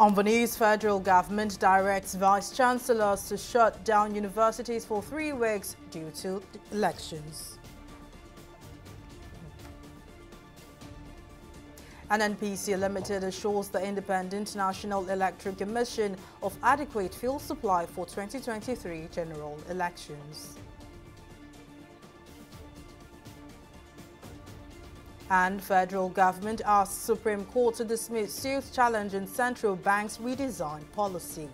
On the news, federal government directs vice-chancellors to shut down universities for 3 weeks due to elections. NNPC Limited assures the Independent National Electoral Commission of adequate fuel supply for 2023 general elections. And federal government asks Supreme Court to dismiss suit challenging central bank's redesign policy.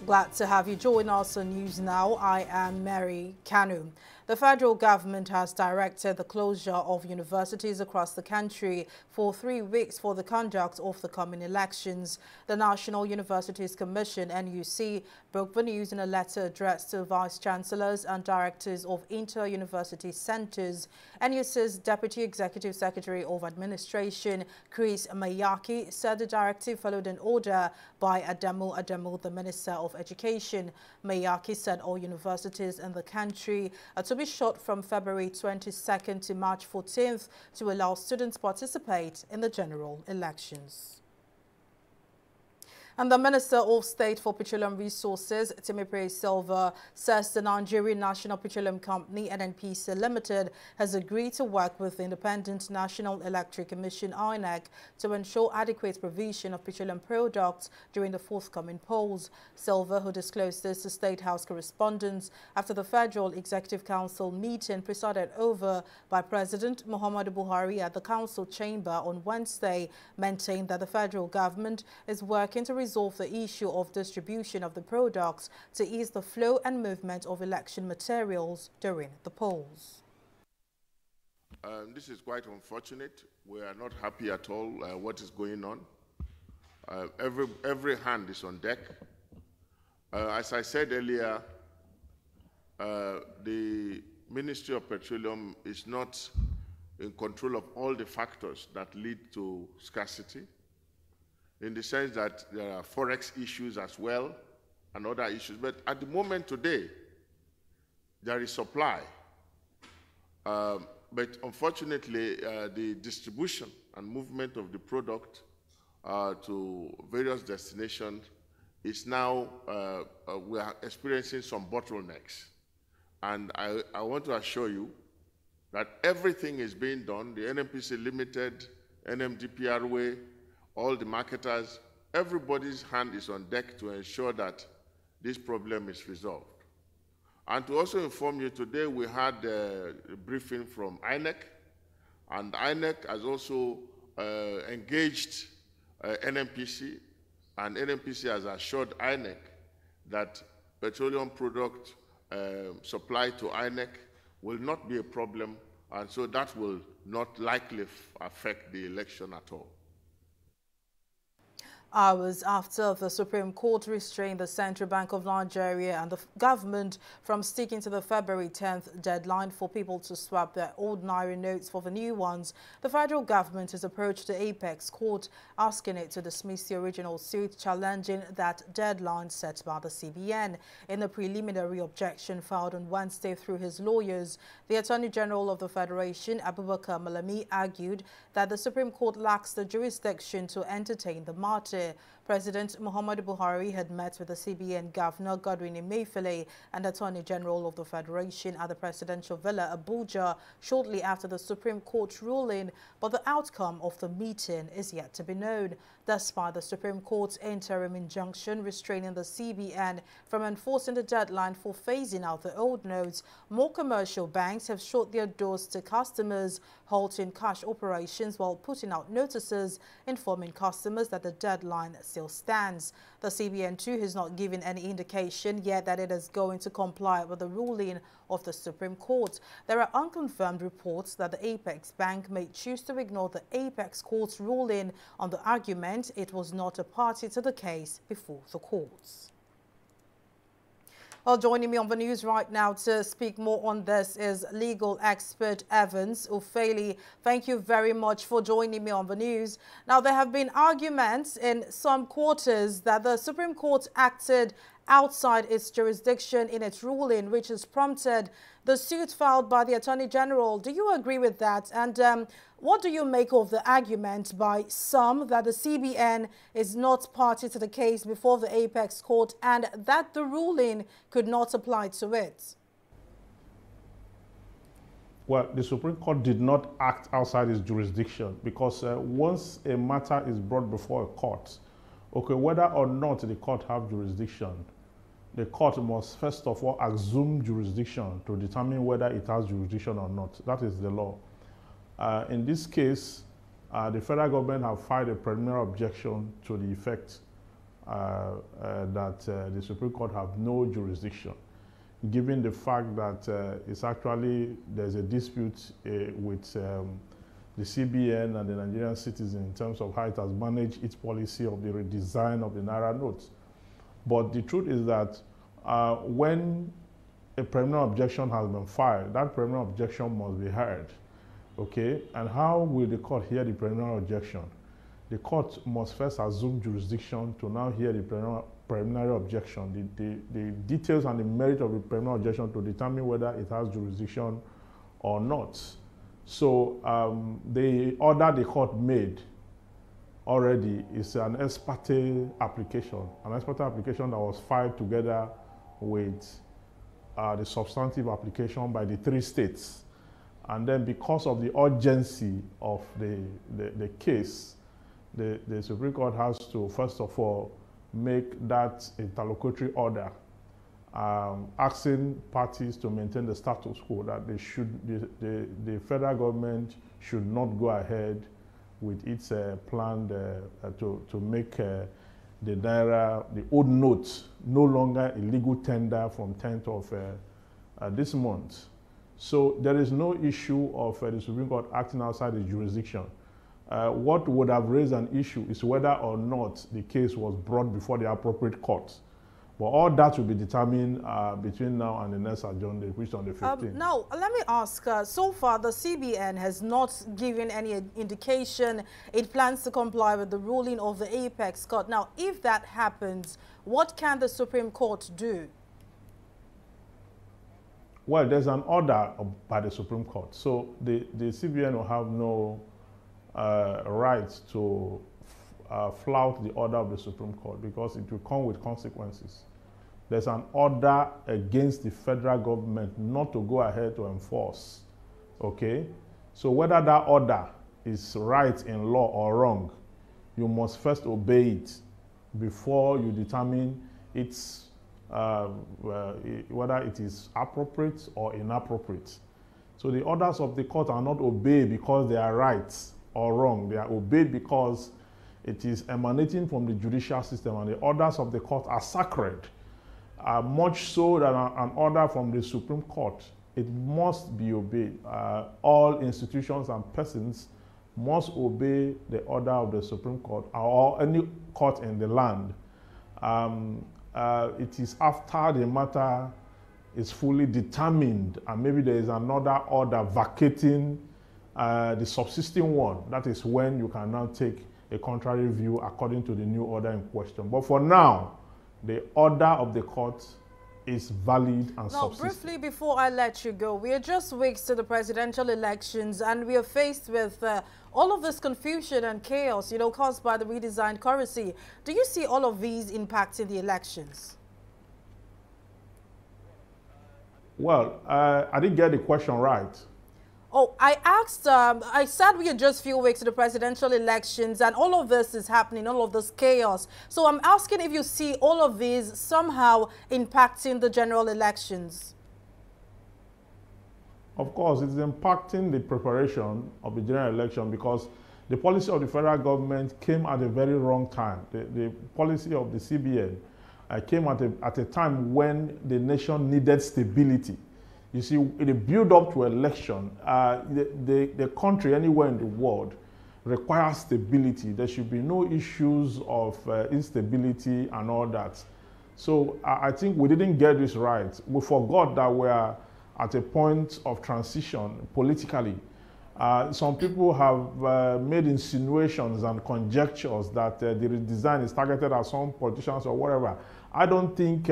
Glad to have you join us on News Now. I am Mary Kanu. The federal government has directed the closure of universities across the country for 3 weeks for the conduct of the coming elections. The National Universities Commission, NUC, broke the news in a letter addressed to vice-chancellors and directors of inter-university centers. NUC's Deputy Executive Secretary of Administration, Chris Mayaki, said the directive followed an order by Adamu, the Minister of Education. Mayaki said all universities in the country are to be shut from February 22nd to March 14th to allow students participate in the general elections. And the Minister of State for Petroleum Resources, Timothy Silva, says the Nigerian National Petroleum Company, NNPC Limited, has agreed to work with the Independent National Electoral Commission, INEC, to ensure adequate provision of petroleum products during the forthcoming polls. Silva, who disclosed this to State House correspondents after the Federal Executive Council meeting presided over by President Muhammadu Buhari at the Council chamber on Wednesday, maintained that the federal government is working to resolve the issue of distribution of the products to ease the flow and movement of election materials during the polls. This is quite unfortunate. We are not happy at all what is going on. Every hand is on deck. As I said earlier, the Ministry of Petroleum is not in control of all the factors that lead to scarcity, in the sense that there are forex issues as well and other issues. But at the moment today, there is supply. But unfortunately, the distribution and movement of the product to various destinations is now, we are experiencing some bottlenecks. And I want to assure you that everything is being done. The NNPC Limited, NMDPRA, all the marketers, everybody's hand is on deck to ensure that this problem is resolved. And to also inform you, today we had a briefing from INEC, and INEC has also engaged NNPC, and NNPC has assured INEC that petroleum product supply to INEC will not be a problem, and so that will not likely affect the election at all. Hours after the Supreme Court restrained the Central Bank of Nigeria and the government from sticking to the February 10th deadline for people to swap their old Naira notes for the new ones, the federal government has approached the Apex Court, asking it to dismiss the original suit challenging that deadline set by the CBN. In a preliminary objection filed on Wednesday through his lawyers, the Attorney General of the Federation, Abubakar Malami, argued that the Supreme Court lacks the jurisdiction to entertain the matter. President Muhammadu Buhari had met with the CBN Governor Godwin Emefiele and Attorney General of the Federation at the Presidential Villa, Abuja, shortly after the Supreme Court ruling, but the outcome of the meeting is yet to be known. Despite the Supreme Court's interim injunction restraining the CBN from enforcing the deadline for phasing out the old notes, more commercial banks have shut their doors to customers, halting cash operations while putting out notices informing customers that the deadline still stands. The CBN too has not given any indication yet that it is going to comply with the ruling of the Supreme Court. There are unconfirmed reports that the Apex Bank may choose to ignore the Apex Court's ruling on the argument it was not a party to the case before the courts. Well, joining me on the news right now to speak more on this is legal expert Evans Ufeli. Thank you very much for joining me on the news. Now, there have been arguments in some quarters that the Supreme Court acted outside its jurisdiction in its ruling, which has prompted the suit filed by the Attorney General. Do you agree with that? And what do you make of the argument by some that the CBN is not party to the case before the Apex Court and that the ruling could not apply to it? Well, the Supreme Court did not act outside its jurisdiction because once a matter is brought before a court, okay, whether or not the court have jurisdiction, the court must first of all assume jurisdiction to determine whether it has jurisdiction or not. That is the law. In this case, the federal government have filed a preliminary objection to the effect that the Supreme Court have no jurisdiction, given the fact that there's a dispute with the CBN and the Nigerian citizen in terms of how it has managed its policy of the redesign of the Naira notes. But the truth is that when a preliminary objection has been filed, that preliminary objection must be heard, okay? And how will the court hear the preliminary objection? The court must first assume jurisdiction to now hear the preliminary objection, the details and the merit of the preliminary objection to determine whether it has jurisdiction or not. So the order the court made already is an ex parte application, that was filed together with the substantive application by the 3 states. And then because of the urgency of the case, the Supreme Court has to, first of all, make that interlocutory order asking parties to maintain the status quo, that the federal government should not go ahead with its plan to make the Naira, the old notes, no longer a legal tender from 10th of this month. So there is no issue of the Supreme Court acting outside the jurisdiction. What would have raised an issue is whether or not the case was brought before the appropriate court. But all that will be determined between now and the next adjourned date, which is on the 15th. Now, let me ask, so far the CBN has not given any indication it plans to comply with the ruling of the Apex Court. Now, if that happens, what can the Supreme Court do? Well, there's an order by the Supreme Court. So the CBN will have no right to flout the order of the Supreme Court because it will come with consequences. There's an order against the federal government not to go ahead to enforce, okay? So whether that order is right in law or wrong, you must first obey it before you determine its whether it is appropriate or inappropriate. So the orders of the court are not obeyed because they are right or wrong. They are obeyed because it is emanating from the judicial system, and the orders of the court are sacred. Much so that an order from the Supreme Court, it must be obeyed. All institutions and persons must obey the order of the Supreme Court or any court in the land. It is after the matter is fully determined and maybe there is another order vacating the subsisting one. That is when you can now take a contrary view according to the new order in question. But for now, the order of the court is valid and subsistent. Briefly before I let you go, we are just weeks to the presidential elections and we are faced with all of this confusion and chaos, you know, caused by the redesigned currency. Do you see all of these impacting the elections? Well, I didn't get the question right. Oh, I asked, I said we are just a few weeks to the presidential elections and all of this is happening, all of this chaos. So I'm asking if you see all of these somehow impacting the general elections. Of course, it's impacting the preparation of the general election because the policy of the federal government came at a very wrong time. The policy of the CBN came at a time when the nation needed stability. You see, in the build-up to election, the country anywhere in the world requires stability. There should be no issues of instability and all that. So I think we didn't get this right. We forgot that we are at a point of transition politically. Some people have made insinuations and conjectures that the redesign is targeted at some politicians or whatever. I don't think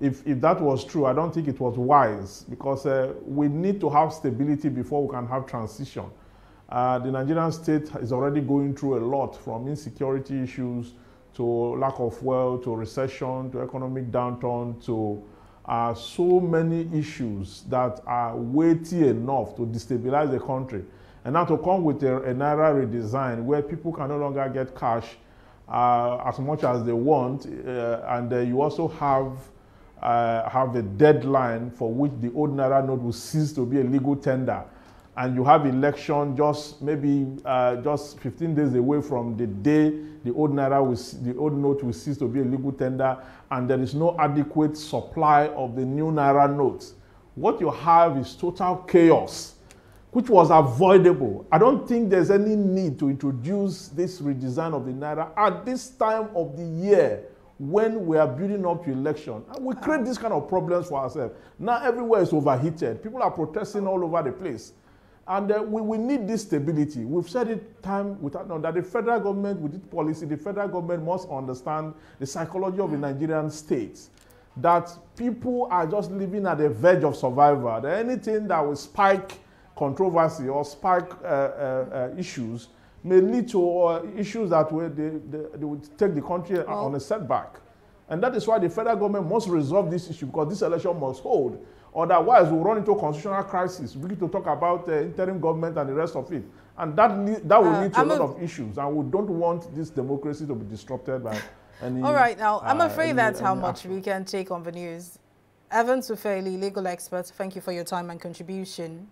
if that was true, I don't think it was wise because we need to have stability before we can have transition. The Nigerian state is already going through a lot, from insecurity issues to lack of wealth, to recession, to economic downturn, to so many issues that are weighty enough to destabilize the country. And now to come with a Naira redesign where people can no longer get cash as much as they want, and you also have a deadline for which the old Naira note will cease to be a legal tender. And you have election just maybe just 15 days away from the day the old note will cease to be a legal tender, and there is no adequate supply of the new Naira notes. What you have is total chaos, which was avoidable. I don't think there's any need to introduce this redesign of the Naira at this time of the year when we are building up to election. And we create this kind of problems for ourselves. Now everywhere is overheated. People are protesting all over the place. And we need this stability. We've said it time without none that the federal government, with its policy, the federal government must understand the psychology of the Nigerian state. That people are just living at the verge of survival. That anything that will spike controversy or spike issues may lead to issues that they would take the country on a setback. And that is why the federal government must resolve this issue, because this election must hold. Otherwise, we'll run into a constitutional crisis. We need to talk about interim government and the rest of it. And that will lead to a lot of issues. And we don't want this democracy to be disrupted by any... All right, now, I'm afraid that's how much we can take on the news. Evans Ufeli, legal expert, thank you for your time and contribution.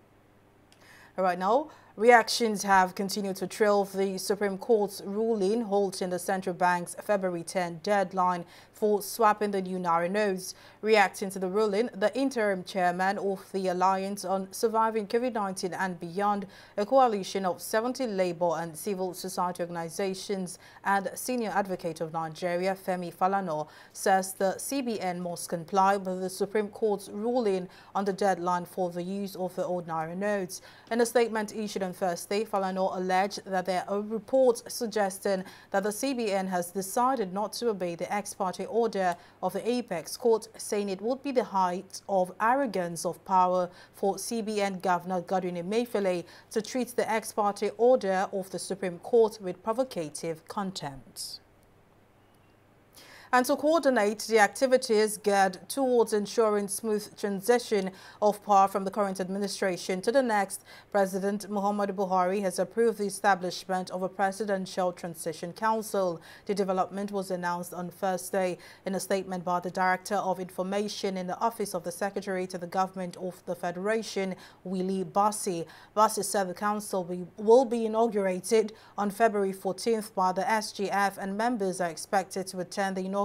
All right, now, reactions have continued to trail the Supreme Court's ruling halting the central bank's February 10 deadline for swapping the new Naira notes. Reacting to the ruling, the interim chairman of the Alliance on Surviving COVID-19 and Beyond, a coalition of 70 labor and civil society organizations, and senior advocate of Nigeria, Femi Falana, says the CBN must comply with the Supreme Court's ruling on the deadline for the use of the old Naira notes. In a statement issued on Thursday, Falana alleged that there are reports suggesting that the CBN has decided not to obey the ex parte order of the Apex Court, saying it would be the height of arrogance of power for CBN Governor Godwin Emefiele to treat the ex parte order of the Supreme Court with provocative contempt. And to coordinate the activities geared towards ensuring smooth transition of power from the current administration to the next, President Muhammadu Buhari has approved the establishment of a Presidential Transition Council. The development was announced on Thursday in a statement by the Director of Information in the Office of the Secretary to the Government of the Federation, Willie Bassi. Bassi said the council will be inaugurated on February 14th by the SGF, and members are expected to attend the inauguration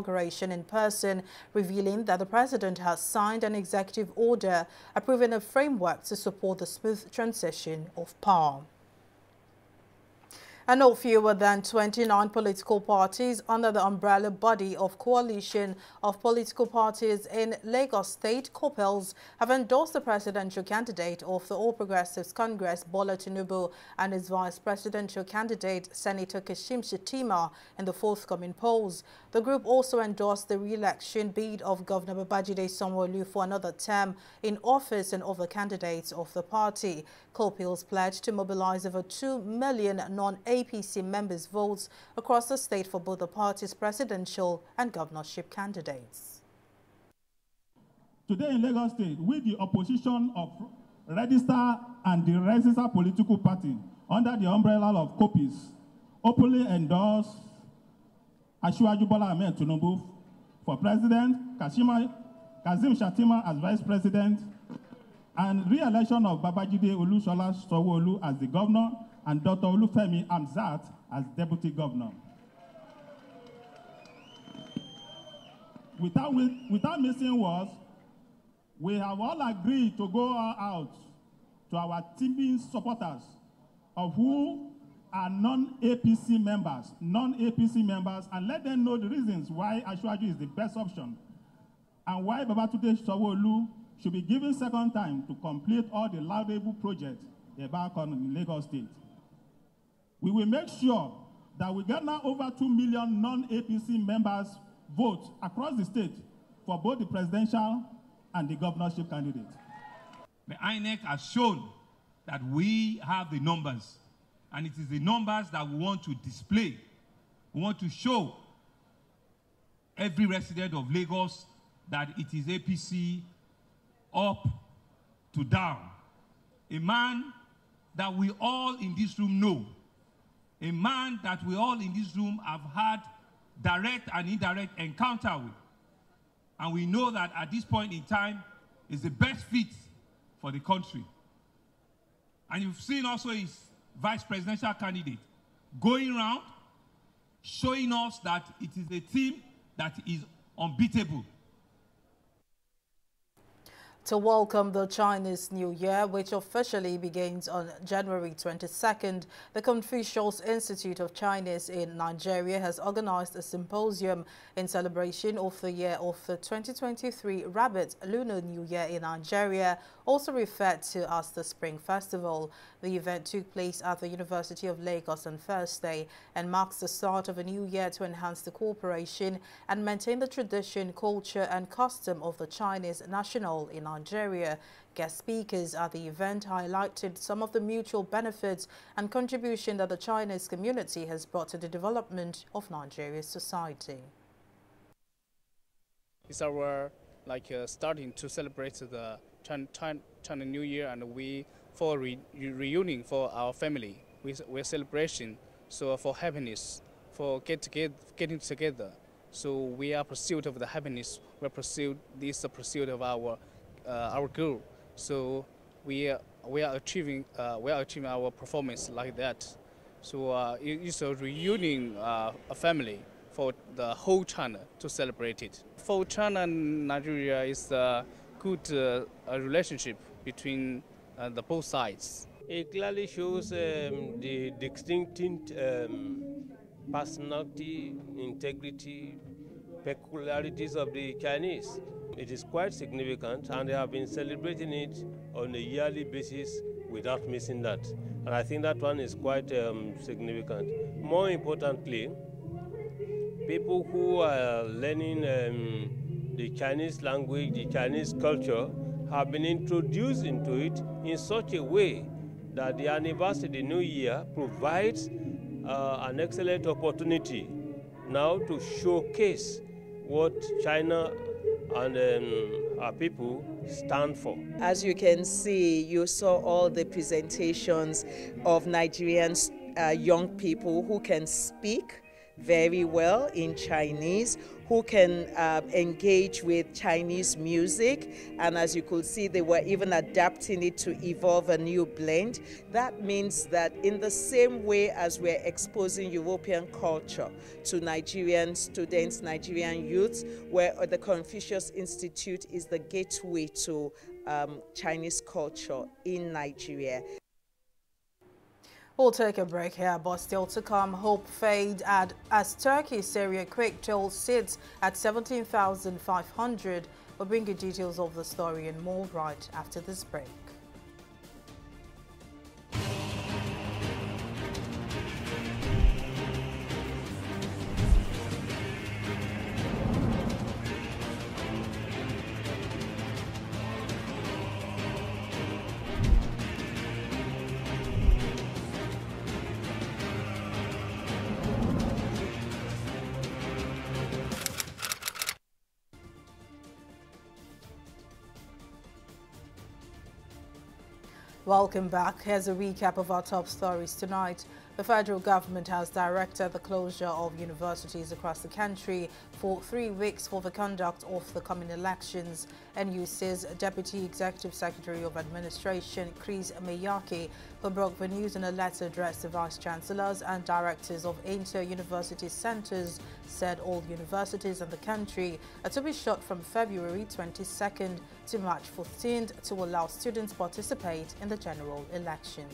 in person, revealing that the president has signed an executive order approving a framework to support the smooth transition of power. And no fewer than 29 political parties under the umbrella body of Coalition of Political Parties in Lagos State, COPELS, have endorsed the presidential candidate of the All Progressives Congress, Bola Tinubu, and his vice presidential candidate, Senator Kashim Shettima, in the forthcoming polls. The group also endorsed the re-election bid of Governor Babajide Sanwo-Olu for another term in office and other candidates of the party. COPELS pledged to mobilize over 2 million non-APC members' votes across the state for both the party's presidential and governorship candidates. Today in Lagos State, we, the opposition of Register and the Register political party under the umbrella of COPELS, openly endorse Asiwaju Bola Ahmed Tinubu for president, Kashim Shettima as vice president, and re-election of Babajide Olusola Sanwo-Olu as the governor and Dr. Olufemi Hamzat as deputy governor. Without missing words, we have all agreed to go out to our teaming supporters of who are non-APC members, and let them know the reasons why Asiwaju is the best option and why Babajide Sanwo-Olu should be given second time to complete all the laudable projects embarked on in Lagos State. We will make sure that we get now over 2 million non-APC members vote across the state for both the presidential and the governorship candidates. The INEC has shown that we have the numbers And it is the numbers that we want to display. We want to show every resident of Lagos that it is APC up to down. A man that we all in this room know. A man that we all in this room have had direct and indirect encounter with. And we know that at this point in time is the best fit for the country. And you've seen also his vice presidential candidate going around showing us that it is a team that is unbeatable. To welcome the Chinese New Year, which officially begins on January 22nd, the Confucius Institute of Chinese in Nigeria has organized a symposium in celebration of the year of the 2023 Rabbit Lunar New Year in Nigeria, also referred to as the Spring Festival. The event took place at the University of Lagos on Thursday and marks the start of a new year to enhance the cooperation and maintain the tradition, culture and custom of the Chinese national in Nigeria. Guest speakers at the event highlighted some of the mutual benefits and contribution that the Chinese community has brought to the development of Nigeria's society. It's our starting to celebrate the China New Year, and we for reunion for our family. We're celebration, so for happiness, for getting together. So we are pursuit of the happiness. We pursue this pursuit of our goal. So we are achieving our performance like that. So it's a reunion a family for the whole China to celebrate it. For China and Nigeria is a good relationship between the both sides. It clearly shows the distinctive personality, integrity, peculiarities of the Chinese. It is quite significant, and they have been celebrating it on a yearly basis without missing that. And I think that one is quite significant. More importantly, people who are learning the Chinese language, the Chinese culture, have been introduced into it in such a way that the anniversary, the New Year, provides an excellent opportunity now to showcase what China and our people stand for. As you can see, you saw all the presentations of Nigerian young people who can speak very well in Chinese, who can engage with Chinese music, and as you could see, they were even adapting it to evolve a new blend. That means that in the same way as we're exposing European culture to Nigerian students, Nigerian youths, where the Confucius Institute is the gateway to Chinese culture in Nigeria. We'll take a break here, but still to come, hope fade as Turkey's Syria quick toll sits at 17,500. We'll bring you details of the story and more right after this break. Welcome back. Here's a recap of our top stories tonight. The federal government has directed the closure of universities across the country for 3 weeks for the conduct of the coming elections. NUC's Deputy Executive Secretary of Administration, Chris Meyaki, who broke the news in a letter addressed to vice chancellors and directors of inter-university centers, said all universities in the country are to be shut from February 22nd to March 14th to allow students participate in the general election.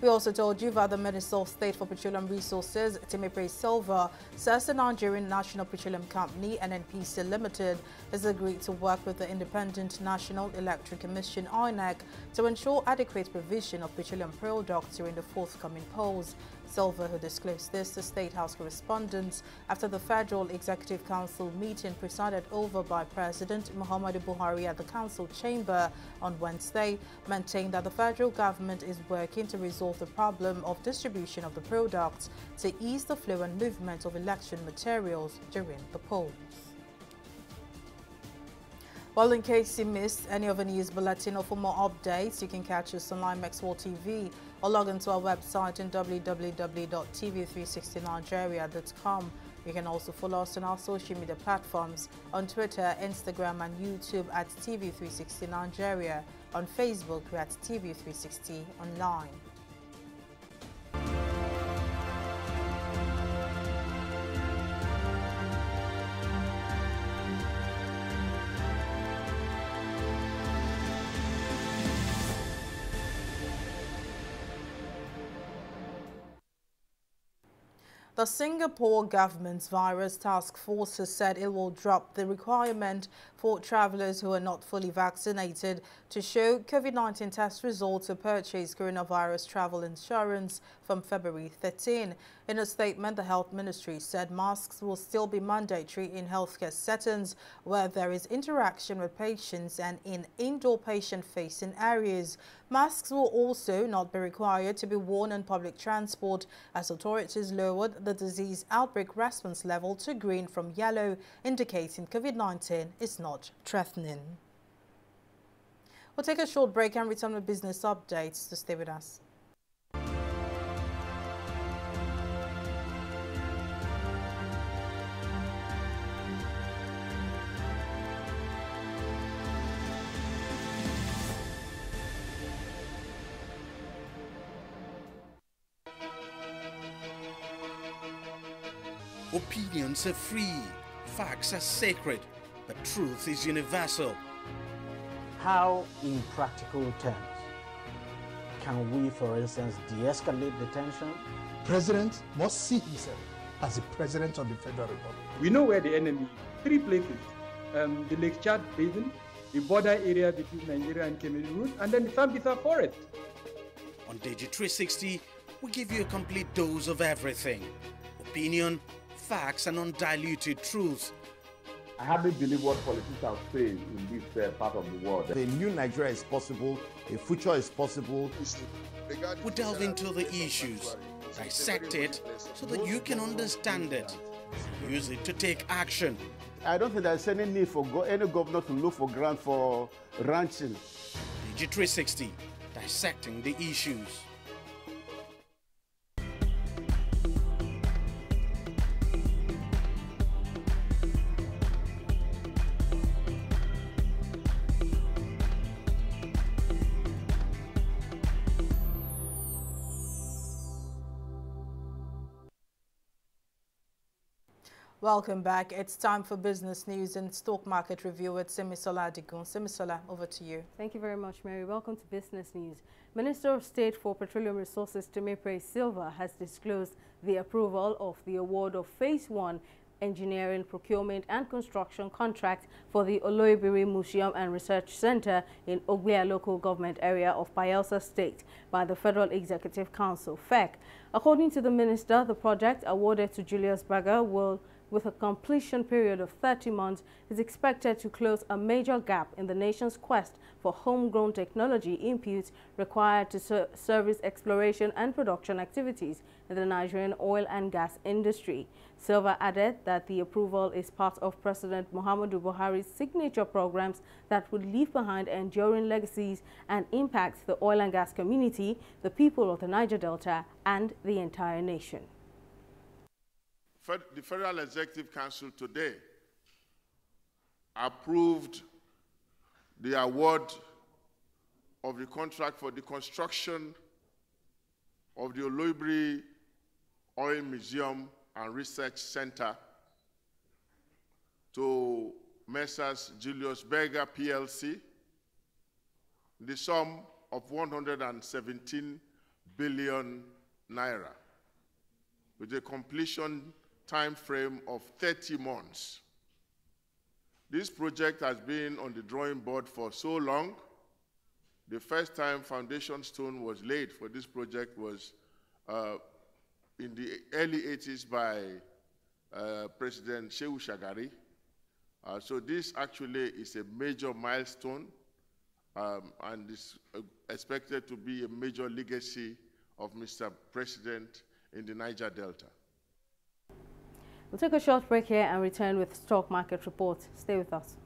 We also told you that the Minister of State for Petroleum Resources, TV360 Silva, says the Nigerian National Petroleum Company, NNPC Limited, has agreed to work with the Independent National Electric Commission, INEC, to ensure adequate provision of petroleum products during the forthcoming polls. Silva, who disclosed this to State House correspondents after the Federal Executive Council meeting presided over by President Muhammadu Buhari at the Council chamber on Wednesday, maintained that the federal government is working to resolve the problem of distribution of the products to ease the flow and movement of election materials during the polls. Well, in case you missed any of the news bulletin or for more updates, you can catch us on Limex World TV or log into our website in www.tv360nigeria.com. You can also follow us on our social media platforms on Twitter, Instagram and YouTube at TV360 Nigeria. On Facebook, we're at TV360 Online. The Singapore government's virus task force has said it will drop the requirement for travelers who are not fully vaccinated to show COVID-19 test results to purchase coronavirus travel insurance from February 13. In a statement, the Health Ministry said masks will still be mandatory in healthcare settings where there is interaction with patients and in indoor patient-facing areas. Masks will also not be required to be worn on public transport as authorities lowered the disease outbreak response level to green from yellow, indicating COVID-19 is not threatening. We'll take a short break and return with business updates. So stay with us. Opinions are free, facts are sacred, but truth is universal. How, in practical terms, can we, for instance, de-escalate the tension? President must see himself as the President of the Federal Republic. We know where the enemy is. 3 places, the Lake Chad Basin, the border area between Nigeria and Cameroon, and then the Sambisa Forest. On TV360, we give you a complete dose of everything. Opinion, facts and undiluted truth. I hardly believe what politicians say in this part of the world. A new Nigeria is possible, a future is possible. We delve into the issues, dissect it so that you can understand it, use it to take action. I don't think there's any need for any governor to look for grant for ranching. TV360, dissecting the issues. Welcome back. It's time for business news and stock market review with Simisola Adigun. Simisola, over to you. Thank you very much, Mary. Welcome to Business News. Minister of State for Petroleum Resources, Temepray Silva, has disclosed the approval of the award of Phase 1 engineering, procurement and construction contract for the Oloibiri Museum and Research Center in Ogbia local government area of Bayelsa State by the Federal Executive Council, FEC. According to the minister, the project awarded to Julius Berger will, with a completion period of 30 months, is expected to close a major gap in the nation's quest for homegrown technology inputs required to service exploration and production activities in the Nigerian oil and gas industry. Silva added that the approval is part of President Muhammadu Buhari's signature programs that would leave behind enduring legacies and impact the oil and gas community, the people of the Niger Delta, and the entire nation. The Federal Executive Council today approved the award of the contract for the construction of the Oloibiri Oil Museum and Research Center to Messrs. Julius Berger PLC, the sum of 117 billion naira, with a completion time frame of 30 months. This project has been on the drawing board for so long. The first time foundation stone was laid for this project was in the early 80s by President Shehu Shagari. So this actually is a major milestone and is expected to be a major legacy of Mr. President in the Niger Delta. We'll take a short break here and return with stock market reports. Stay with us.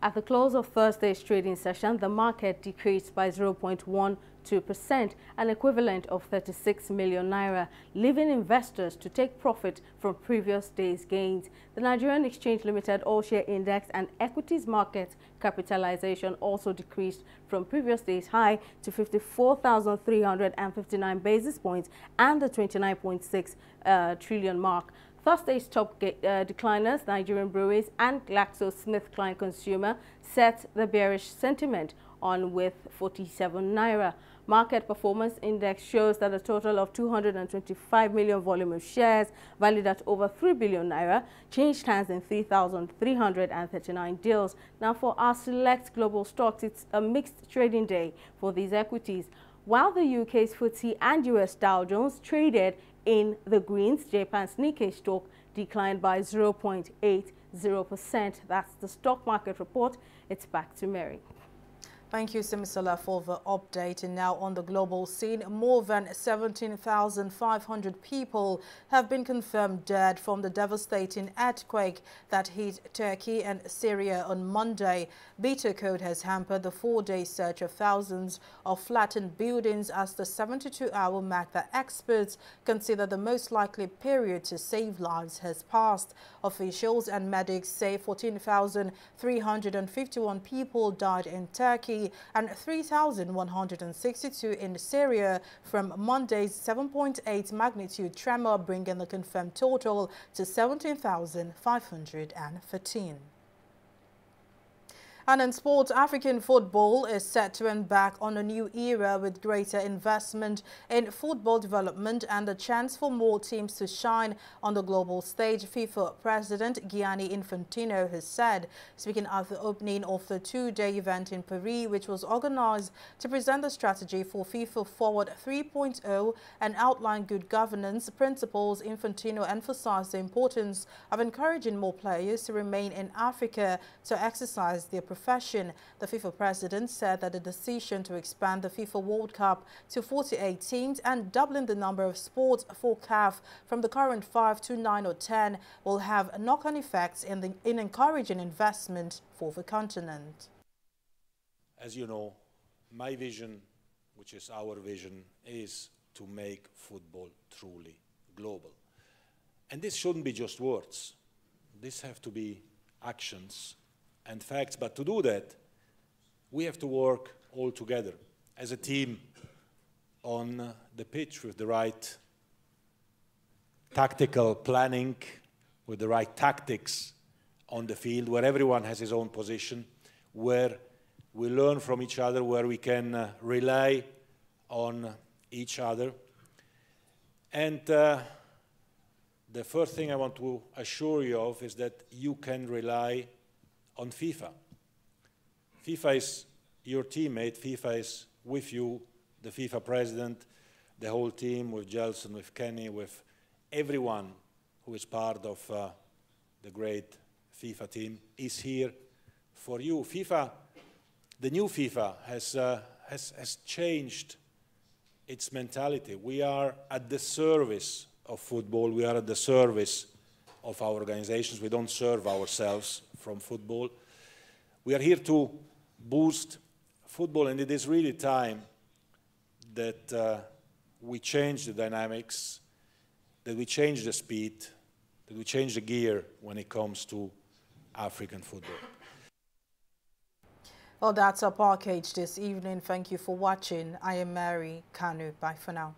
At the close of Thursday's trading session, the market decreased by 0.12%, an equivalent of 36 million naira, leaving investors to take profit from previous day's gains. The Nigerian Exchange Limited All-Share Index and equities market capitalization also decreased from previous day's high to 54,359 basis points and the 29.6 trillion mark. Thursday's top decliners, Nigerian Breweries and GlaxoSmithKline Consumer, set the bearish sentiment on with 47 naira. Market Performance Index shows that a total of 225 million volume of shares, valued at over 3 billion naira, changed hands in 3,339 deals. Now, for our select global stocks, it's a mixed trading day for these equities. While the UK's FTSE and US Dow Jones traded in the greens, Japan's Nikkei stock declined by 0.80%. That's the stock market report. It's back to Mary. Thank you, Simisola, for the update. And now on the global scene, more than 17,500 people have been confirmed dead from the devastating earthquake that hit Turkey and Syria on Monday. Beta code has hampered the 4-day search of thousands of flattened buildings as the 72-hour mark that experts consider the most likely period to save lives has passed. Officials and medics say 14,351 people died in Turkey and 3,162 in Syria from Monday's 7.8 magnitude tremor, bringing the confirmed total to 17,513. And in sports, African football is set to embark on a new era with greater investment in football development and the chance for more teams to shine on the global stage, FIFA President Gianni Infantino has said, speaking at the opening of the 2-day event in Paris, which was organized to present the strategy for FIFA Forward 3.0 and outline good governance principles. Infantino emphasized the importance of encouraging more players to remain in Africa to exercise their profession. The FIFA president said that the decision to expand the FIFA World Cup to 48 teams and doubling the number of sports for CAF from the current 5 to 9 or 10 will have knock-on effects in encouraging investment for the continent. As you know, my vision, which is our vision, is to make football truly global. And this shouldn't be just words. These have to be actions and facts, but to do that, we have to work all together as a team on the pitch with the right tactical planning, with the right tactics on the field, where everyone has his own position, where we learn from each other, where we can rely on each other. And the first thing I want to assure you of is that you can rely on FIFA. FIFA is your teammate, FIFA is with you, the FIFA president, the whole team, with Gelson, with Kenny, with everyone who is part of the great FIFA team is here for you. FIFA, the new FIFA has changed its mentality. We are at the service of football, we are at the service of our organizations. We don't serve ourselves from football. We are here to boost football, and it is really time that we change the dynamics, that we change the speed, that we change the gear when it comes to African football. Well, that's our package this evening. Thank you for watching. I am Mary Kanu. Bye for now.